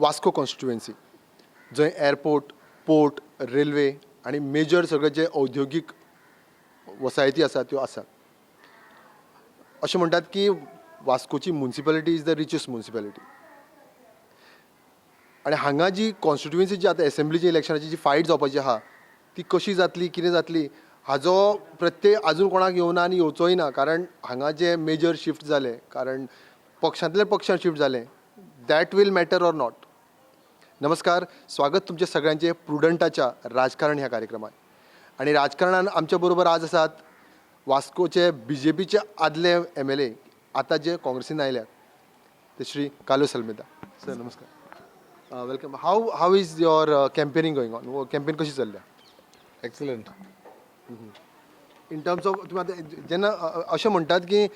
Vasco constituency जंय airport, port, railway आणि major सगळे जे औद्योगिक वसाहती आसा त्यो आसात. अशें म्हणटात की वास्कोची म्युनिसिपॅलिटी इज द रिचेस्ट म्युनिसिपॅलिटी. आणि हांगा जी कॉन्स्टिट्युएन्सी जी आतां एसेंब्लीची इलेक्शनाची जी फायट जावपाची आहा ती कशी जातली, कितें जातली हाजो प्रत्यय अजून कोणाक येवना आनी येवचोय ना. कारण हांगा जे मेजर शिफ्ट जाले, कारण पक्षांतले पक्षांत शिफ्ट जाले, that will matter or not. नमस्कार, स्वागत तुमचे सगळ्यांचे प्रुडंटाच्या राजकारण ह्या कार्यक्रमात. आणि राजकारणान आमच्या बरोबर आज आसात वास्कोचे BJPचे आदले MLA, आता जे काँग्रेसीन आयल्यात, ते श्री कार्लोस अल्मेदा. सर नमस्कार, welcome. How is your campaigning going on? Campaign कशी चल्ल्या? एक्सलंट. इन टर्म्स ऑफ तुम्ही आता जेन्ना अशें म्हणटात की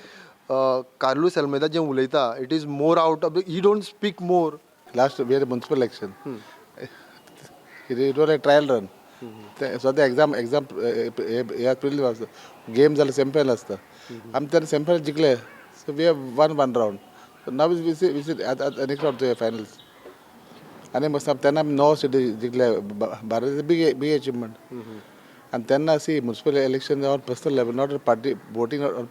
कार्लोस अल्मेदा जें उलयता, it is more out of he don't speak more. Last we had a municipal election. It was a trial run. So the exam April was game झालं semi-final असतं. आम्ही त्याला semi-final जिंकले. So we have won one round. So now we see at next round to finals. आणि मग त्यांना 9 city जिंकल्या. Bharat big achievement. आणि त्यांना see municipal election on personal level, not a party voting on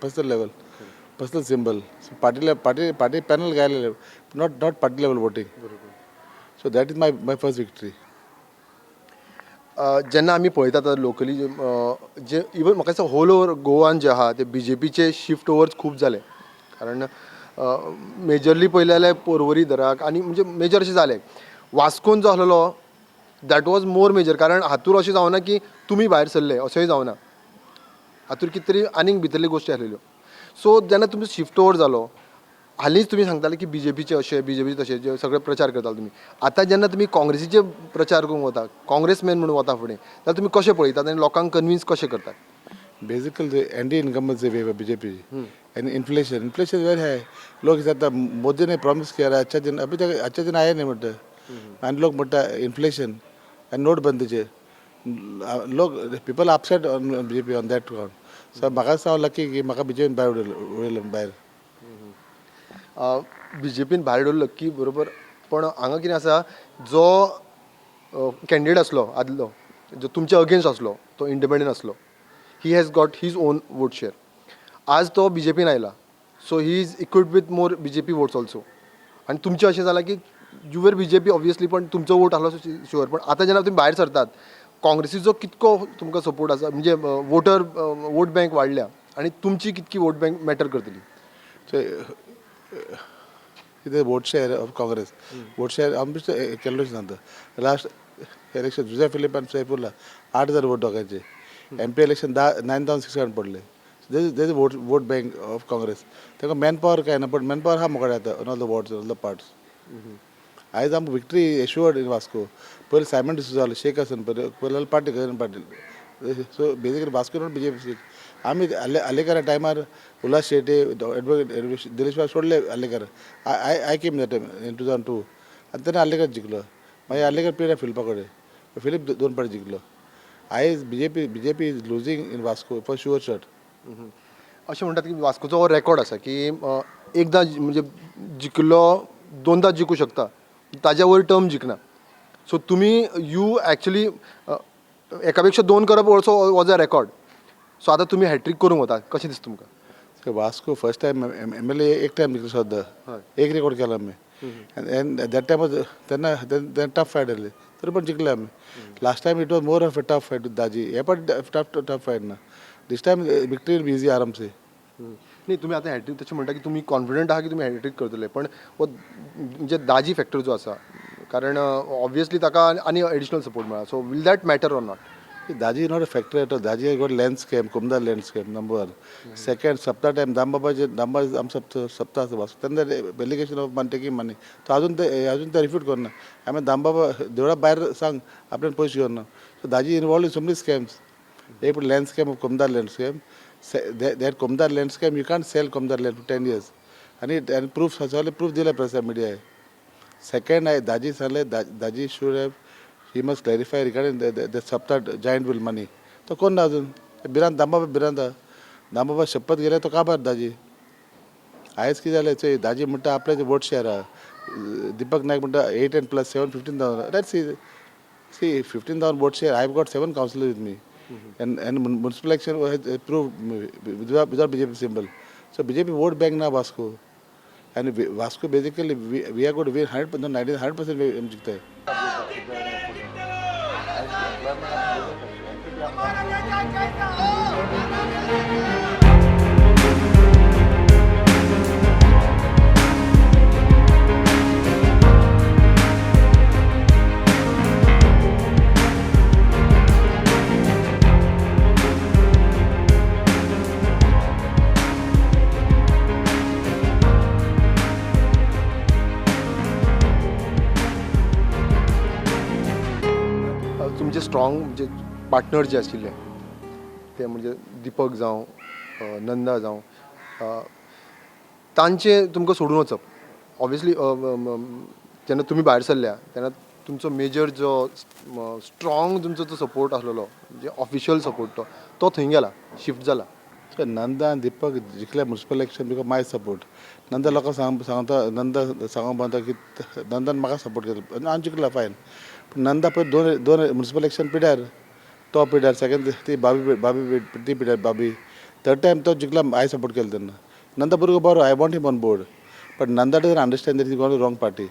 personal level. Personal symbol. So party panel guy, not party level voting. So that is my first victory. जेन्ना आमी पळयतात locally जे even म्हाका दिसता hole over गोवान जे आहा ते BJPचे शिफ्ट ओवर्स खूब जाले. कारण मेजरली पळयलें जाल्यार पर्वरी धराक आनी म्हणजे मेजर अशें जालें. वास्कोन जो आसलेलो दॅट वॉज मोर मेजर. कारण हातूर अशें जावना की तुमी भायर सरले अशेंय जावना. हातूर कितें तरी आनीक भितरल्यो गोश्टी आसलेल्यो. सो जेन्ना तुमचो शिफ्ट ओवर जालो, हालींच तुमी सांगताले की BJPचे अशें BJPचे तशें जे सगळे प्रचार करताले तुमी. आतां जेन्ना तुमी काँग्रेसीचे प्रचार करूंक वता, काँग्रेसमॅन म्हणून वता फुडें, जाल्यार तुमी कशें पळयतात आनी लोकांक कन्विन्स कशें करतात? Basically anti incumbency BJP and inflation very high. लोग आता मोदी ने प्रॉमिस किया रहा अच्छा दिन, अभी तक अच्छा दिन आया नहीं म्हणटा. आणि लोक म्हणटा इन्फ्लेशन आणि नोटबंदीचे लोक people upset on BJP on that count. So म्हाका सांग लकी की म्हाका BJP भायर उडयलें भायर. BJPन भायर उडयलो लक्की बरोबर. पण हांगा कितें आसा, जो कॅन्डिडेट आसलो आदलो, जो तुमच्या अगेन्स्ट आसलो, तो इंडिपेंडंट आसलो, he has got his own vote share. आज तो BJPन आयला, so he is equipped with more BJP votes also. आनी तुमचें अशें जालां की यू वर BJP ऑब्वियसली, पण तुमचो वोट आसलो शुअर. पण आतां जेन्ना तुमी भायर सरतात, काँग्रेसीचो कितको तुमकां सपोर्ट आसा, म्हणजे वोट बँक वाडल्या आनी तुमची कितकी वोट बँक मॅटर करतली? कितें vote share of Congress vote share आमचं केल्लोच ना. लास्ट इलेक्शन जुझा फिलिप आणि सैफुल्ला 8,000 वोट दोगांचे. MP इलेक्शन 9,600 पडले. There is vote bank of Congress. ताका मॅन पॉवर काय ना, पण मॅन पॉवर हा मुखार येता on all the wards, all the parts. आयज आमकां विक्ट्री एश्युअर्ड इन वास्को. पयलीं सायमन डिसूजा जालो, शेख हसन पयलीं Patil. So basically Vasco not BJP seat. आमी आलेकरा टायमार उल्हास शेटे एडवोकेट दिलेश सोडले Alekar. I came that time in 2002. आनी तेन्ना आलेकर जिंकलो. मागीर आलेकर पिरियड फिलिपा कडेन. फिलीप 2 फावटी जिंकलो. आयज BJP is losing in Vasco for sure shot. अशें म्हणटात की वास्कोचो हो रेकॉर्ड आसा की एकदां म्हणजे जिखलो 2दा जिखूं शकता, ताज्या वयर टर्म जिखना. सो तुमी यू एक्चुली एका पेक्षा 2 करप also was a record. So आतां तुमी हॅट्रीक करूंक वता, कशें दिसता तुमकां? वास्को फर्स्ट टायम MLA एक टायम जिंकलो सुद्दां. एक रेकॉर्ड केला आमी. एंड दॅट टायम तेन्ना टफ फायट आसली, तरी पण जिंकले आमी. Last time it was more of a tough fight with Daji. हे पण टफ फायट ना. This time victory will be easy आरामसे. नाही, तुम्ही आता हॅट्रिक तशें म्हणटा की तुमी कॉन्फिडंट आहा की तुमी हॅट्रिक करतले. पण म्हणजे दाजी फॅक्टर जो आसा, कारण ऑब्वियसली ताका आनी एडिशनल सपोर्ट मेळ्ळा. So will that matter or not? Daji is not a factor at all. Daji got landscape, Komdar landscape number 1. Second सप्ताह टायम दामबाबा आमचं सप्ताह आसा वास्को. तेन्ना delegation of money taking money तो अजून ते रिफ्यूट करना. आमी दामबाबा देवळा भायर सांग आपल्यान पयशे घेवना. So Daji involve in so many scams. एक landscape of Komdar landscape. that Komdar landscape, you can't sell Komdar land for 10 years. And proof दिला press media. Second, Daji Saleh, Daji should have, he must clarify regarding the Sapta giant will money. तो कोण ना अजून बिरान दांबाबा शपथ गेले तो का बरं दाजी आयज कितें जालें दाजी म्हणटा आपले वोट शेअर आहा Deepak Naik म्हणता 8 and plus 7, 15,000. Let's see 15,000 vote share. I've got 7 councillors with me, and municipal election has proved without BJP symbol. So BJP vote bank now Vasco, and Vasco basically we are going to win 100%, 100% we जीतता है. तुमचे strong म्हणजे partner जे आशिल्ले ते म्हणजे दिपक जावं नंदा जावं तांचे तुमकां सोडून वचप ऑब्वियसली जेन्ना तुमी भायर सरल्या तेन्ना तुमचो मेजर जो स्ट्रॉंग तुमचो जो सपोर्ट आसलेलो म्हणजे ऑफिशियल सपोर्ट तो थंय गेला शिफ्ट जाला. So Nanda and Deepak जिंकले municipal election because my support. Nanda लोकांक सांगता नंदा सांगूंक बांदता की नंदान म्हाका सपोर्ट केलो हांव जिंकला फायन. पूण नंदा पळय दोन म्युनिसिपल इलेक्शन पिड्यार तो पिड्यार सेकंड ती बाबी ती पिड्यार बाबी थर्ड टायम तो जिंकला हांवें सपोर्ट केलो तेन्ना. नंदा भुरगो बरो I want him on board but Nanda doesn't understand that is gone wrong party.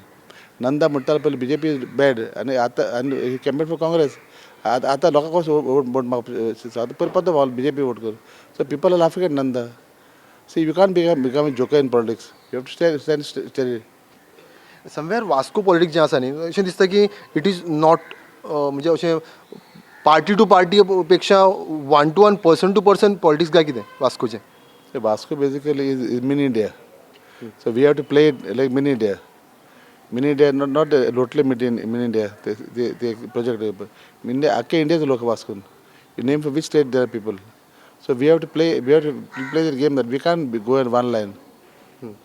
Nanda म्हणटालो पयलीं BJP इज बॅड आनी आतां कॅम्पेन फॉर काँग्रेस आतां लोकांक कसो वोट मागता पयलीं पद्दो BJP वोट कर. So people are laughing at Nanda. See, you can't become a joker in politics. You have to stand steady. Somewhere Vasco politics जें आसा न्ही अशें दिसता की इट इज नॉट म्हणजे अशें पार्टी टू पार्टी पेक्षा 1 to 1 person to person politics काय कितें वास्कोचें. So Vasco basically is mini India. So we have to play it like mini India. Mini India, not totally mini India. The project. India, akke India is local Vasco. You name for which state there are people. So we have to play the game that we can't go in one line.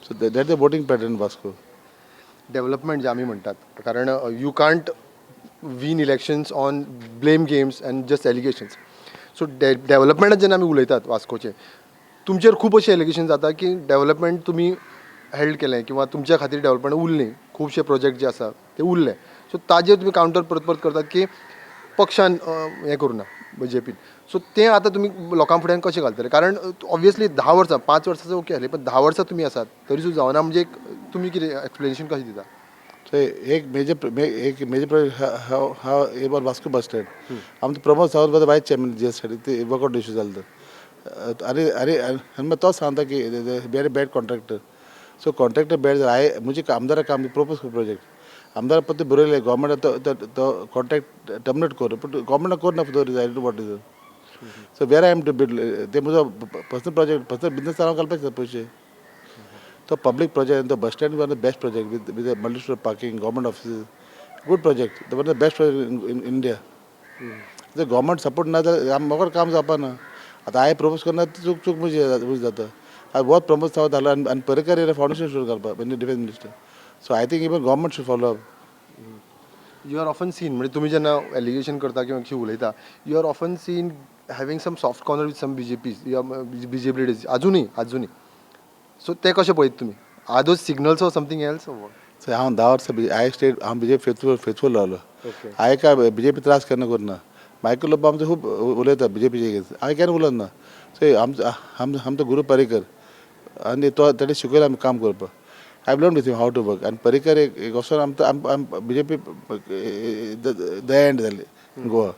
So that's the voting pattern Vasco. Development जे आमी म्हणटात कारण you can't win elections on blame games and just allegations. So डेव्हलपमेंटात जेन्ना आमी उलयतात वास्कोचे तुमचेर खूब अशे एलिगेशन जाता की डेव्हलपमेंट तुमी हेल्ड केलें किंवा तुमच्या खातीर डेव्हलपमेंट उरलीं खुबशे प्रोजेक्ट जे आसा ते उरले. सो ताजेर तुमी कावंटर परत करतात की पक्षान हें करूं ना BJP. सो तें आतां तुमी लोकां फुड्यान कशें घालतले कारण ऑब्वियसली 10 वर्सां 5 वर्सांचो ओके जालें पण 10 वर्सां तुमी आसात तरी सुद्दां जावना म्हणजे तुमी कितें एक्सप्लेनेशन कशें दिता. So एक मेजर प्रोजेक्ट हा एबार वास्को बस स्टँड आमचं प्रमोद सावंत बद्दल वायस चॅरमॅन GS ते वर्कआउट इश्यू जालो अरे आनी मागीर तो सांगता की very bad contractor. So contractor bad जालें म्हणजे आमदाराक काम प्रपोज कर प्रोजेक्ट आमदार पत्ते बरयले गव्हर्मेंट तो कॉन्ट्रॅक्ट टर्मिनेट कर पूण गव्हर्मेंट करना for the reason what is. So where I am to build ते म्हजो पर्सनल प्रोजेक्ट पर्सनल बिजनस चालू घालपाक पयशे. तो पब्लीक प्रोजेक्ट तो bus stand one the best project with multi store parking government offices good project the one the best project in India. जर government support ना जाल्यार म्हाका काम जावपाना. आतां हांवें प्रपोज करना चूक म्हजी जाता. हांवें वोत प्रमोद सावंत घालो आनी पर्रीकर फावंडेशन स्टोर घालपाक defence minister. So I think even government should follow up. You are often seen म्हणजे तुम्ही जेन्ना एलिगेशन करता किंवा अशी उलयता you are often seen having some soft corner with some BJP leaders अजूनही सो ते कशें पळयता तुमी are those signals or something else. So हांव 10 वर्सां हांवें स्टेट हांव BJP फेथफूल रावलो. हांवें काय BJP त्रास केन्ना करना. मायकल लोब आमचो खूब उलयता BJPचे अगेन्स्ट हांवें केन्ना उलयना. सो आमचो गुरू पर्रीकर आनी तो ताणें शिकयलें आमकां काम करपाक. I learned with him how to work. And Parikar एक वचून BJP द एंड जाले गोवा.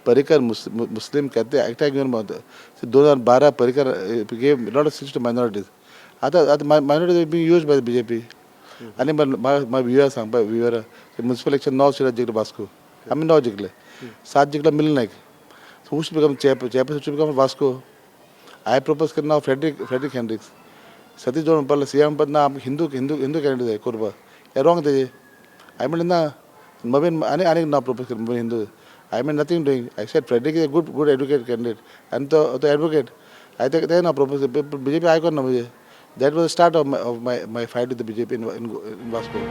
पर्रीकर मुस्लिम कहते एकठांय घेवन भोंवता. 2012 Parrikar gave a lot of seats to minorities. आतां minorities being used by the BJP. आनी म्हाका व्युअर सांगपा व्युअर म्युनिसिपल इलेक्शन 9 सिटां जिंकले वास्को आमी 9 जिंकले 7 जिंकला मिल Naik. So who should become chairperson should become Vasco. I propose केलें नाव फ्रेडरिक हेनरिक्स. सतीश जोड म्हणपाक CM पद ना आमकां हिंदू कॅन्डिडेट जाय करपाक हें रॉंग तेजें. हांवें म्हणलें ना मबीन आनी नांव प्रपोज केलें मबीन हिंदू. हांवें म्हणलें nothing doing. I said Frederick is a good advocate candidate आनी तो एडवोकेट हांवें तें नांव प्रपोज केलें. BJP आयकोन ना म्हणजे that was the start of my fight with the BJP in Vasco.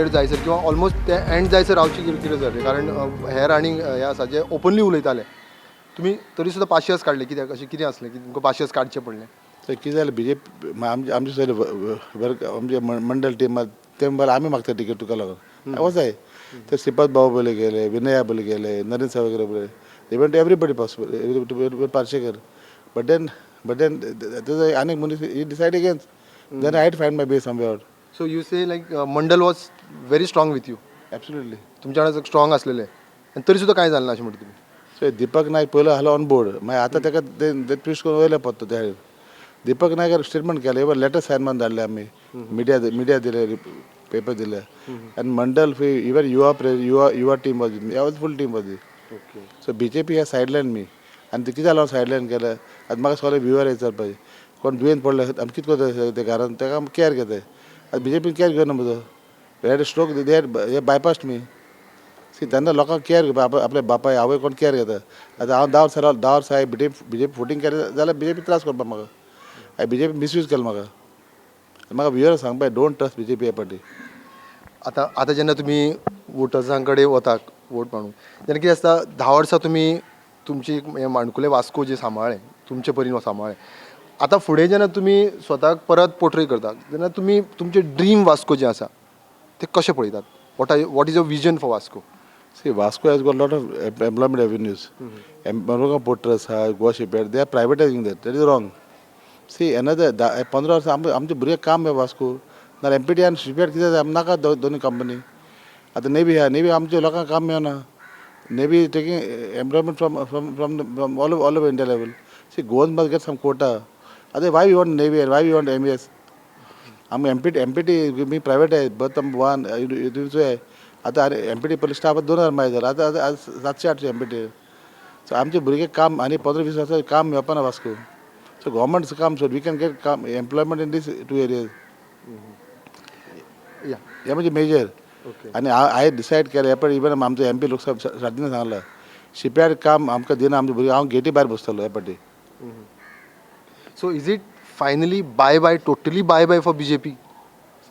Declare जायसर किंवा ऑलमोस्ट ते एंड जायसर रावची कितें जालें कारण हेर आनी हे आसा जे ओपनली उलयताले तुमी तरी सुद्दां पाशियस काडले कित्याक अशें कितें आसलें की तुमकां पाशियस काडचें पडलें तर कितें जालें BJP आमचे सगळे आमचे मंडळ टीम ते म्हणल्यार आमी मागता टिकेट तुका लागून वचाय ते श्रीपाद बाबू बले गेले विनया बले गेले नरेंद्र सावकर बले they went everybody possible everybody Parshekar but then there's अनेक मनीस he decide against then I had to find my way somewhere out. So you say like Mandal was very strong with you Absolutely. तुमच्या वांगडा strong आसलेले आनी तरी सुद्दां कांय जालें ना अशें म्हणटा तुमी सो दीपक नायक पयलो आहलो ऑन बोर्ड मागीर आतां ताका ते ट्विस्ट करून वयले पडटा त्या दीपक नायकार स्टेटमेंट केलें इवन लेटर सायन मारून धाडले आमी मिडिया दिले पेपर दिले आनी मंडल इवन युवा team was was full team was okay so BJP हे सायडलायन मी आनी ते कितें जालें सायडलायन केलें आतां म्हाका सगळे व्युअर विचारपाचे कोण दुयेंत पडले आमी कितें करता ते घरान ताका आमी कॅर घेताय आतां BJP कॅर घेना म्हजो हेड स्ट्रोक हे बायपास्ट मी सी तेन्ना लोकांक कॅर घेवपा आपल्या बापाय आवय कोण कॅर घेता आतां हांव 10 वर्सां हांवें BJP फुटींग केलें जाल्यार BJP त्रास करपा म्हाका हांवें BJP मिसयूज केलो म्हाका व्युअर सांगपा डोंट ट्रस्ट BJP हे पार्टी आतां जेन्ना तुमी वोटर्सां कडेन वतात वोट मागूंक तेन्ना कितें आसता 10 वर्सां तुमी तुमची माणकुले वास्को जे सांबाळ्ळे तुमचे परीन सांबाळ्ळे आतां फुडें जेन्ना तुमी स्वताक परत पोर्ट्रे करतात तेन्ना तुमी तुमचे ड्रीम वास्को जे आसा ते कशें पळयतात what is your vision for Vasco see Vasco has got lot of employment avenues Mormugao porters आहा Goa shipyard they are privatising that is wrong see another 15 वर्सां आमचे भुरगे काम हे वास्को ना MPT आनी शिपयार्ड कितें जाय नाका दोनी कंपनी आतां नेवी आहा नेवी आमच्या लोकांक काम मेळना navy taking employment from all over India level see Goan must get some quota आतां why we want navy why we want MES आमी MPT मी प्रायवेट आहे बट वन आहे आतां MPT पयलीं स्टाफ 2000 मागीर जाला आतां 700-800 MPT सो आमचे भुरगे काम आनी 15-20 वर्सां काम मेळपाना वास्को सो गव्हर्मेंट काम सो वी कॅन गेट काम एम्प्लॉयमेंट इन दीस 2 एरियाज हे म्हणजे मेजर आनी हांवें डिसायड केलें हे पण इवन आमचो MP लोकसभा सारकें सांगला शिपयार्ड काम आमकां दिना आमचे भुरगे हांव गेटी भायर बसतलो हे पाटी so is it finally bye totally bye for BJP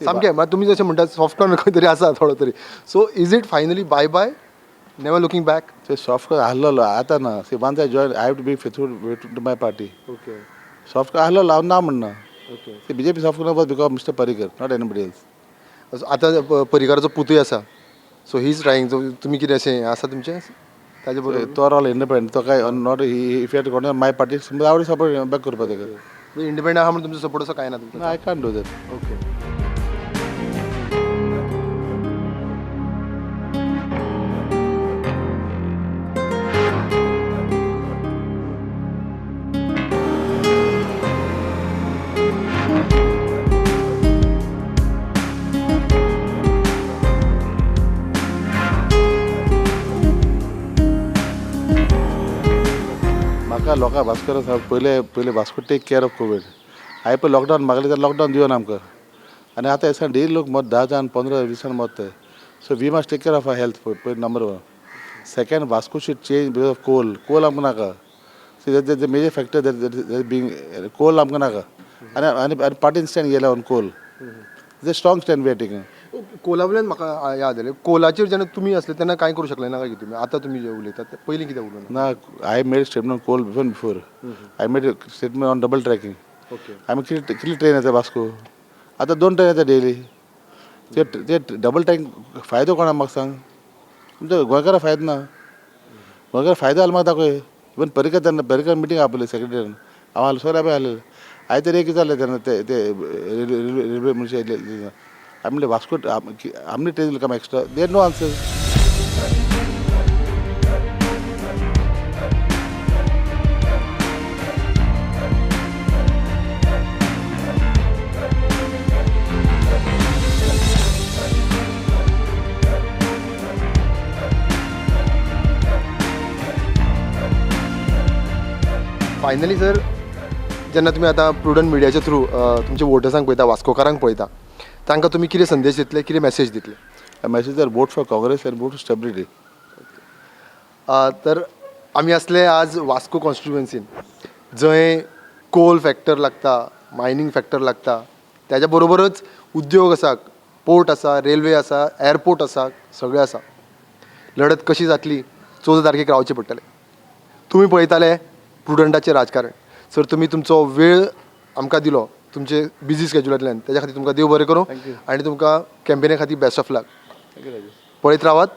सामकें म्हळ्यार तुमी जशें म्हणटात सॉफ्ट कॉर्नर खंय तरी आसा थोडो तरी so is it finally by never looking back ते सॉफ्ट आहलो आतां ना see once I join I have to be faithful to my party okay soft आहलो हांव ना म्हणना okay see BJP soft was because mister Parrikar not anybody else आतां परिकाराचो पुतूय आसा सो ही इज ट्रायंग तुमी कितें अशें आसा तुमचें ताजे बरोबर तो रावलो इंडिपेंडंट तो काय not if you have to my party आवडी सपोर्ट बॅक करपा ताका इंडिपेंडंट आहा म्हणून तुमचो सपोर्ट असो कांय ना तुमचो I can't do that okay म्हाका लोकां भास्कर पयले Vasco take care of Covid हांवें पळय लॉकडावन मागलें तर लॉकडावन दिवन आमकां आनी आतां दिसान डेली लोक मत 10 जाण 15 दिसान मरताय so we must take care of our health पळय number 1 second Vasco seat change because of coal आमकां नाका see the major factor that being coal आमकां नाका आनी पार्टीन स्टँड गेल्या on coal is strong stand we are taking कोलावल्यान म्हाका याद आयलें कोलाचेर जेन्ना तुमी आसले तेन्ना कांय करूं शकले ना काय तुमी आतां तुमी जे उलयतात पयलीं कित्याक उलोवना ना I made statement coal before I made statement on double tracking okay आमी कितली ट्रेन येता वास्को आतां 2 ट्रेन येता डेली ते डबल ट्रॅकिंग फायदो कोणा म्हाका सांग तुमच्या गोंयकारां फायदो ना गोंयकार फायदो आला म्हाका दाखय इवन पर्रीकर मिटींग आपयली सेक्रेटरीन हांव सगळ्या पळय आहलें हांवें तरी एक जालें तेन्ना ते रेल्वे मनशां येयले हांवें म्हणलें वास्को आमनी ट्रेन कम एक्स्ट्रा दे नो आन्सर फायनली सर जेन्ना तुमी आतां प्रुडंट मिडियाच्या थ्रू तुमच्या वोटर्सांक पळयता वास्कोकारांक पळयता तांकां तुमी कितें संदेश दितले कितें मेसेज दितले message are vote for Congress and vote for stability तर आमी आसले आज वास्को कॉन्स्टिट्युएन्सीन जंय कोल फॅक्टर लागता मायनींग फॅक्टर लागता त्याच्या बरोबरच उद्योग आसा पोर्ट आसा, रेल्वे आसा, एअरपोर्ट आसा, सगळें आसा. लढत कशी जातली 14 तारखेक रावचें पडटलें. तुमी पळयताले प्रुडंटाचें राजकारण. सर तुमी तुमचो वेळ आमकां दिलो तुमचे बिझी स्केड्युलांतल्यान, तेज्या खातीर तुमकां देव बरें करूं आनी तुमकां कॅम्पेनी खातीर बेस्ट ऑफ लक. पळयत रावात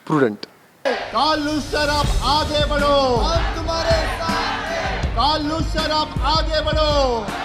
प्रुडंट. कालू शराब आगे बढ़ो, हम तुम्हारे साथ हैं. कालू शराब आगे बढ़ो.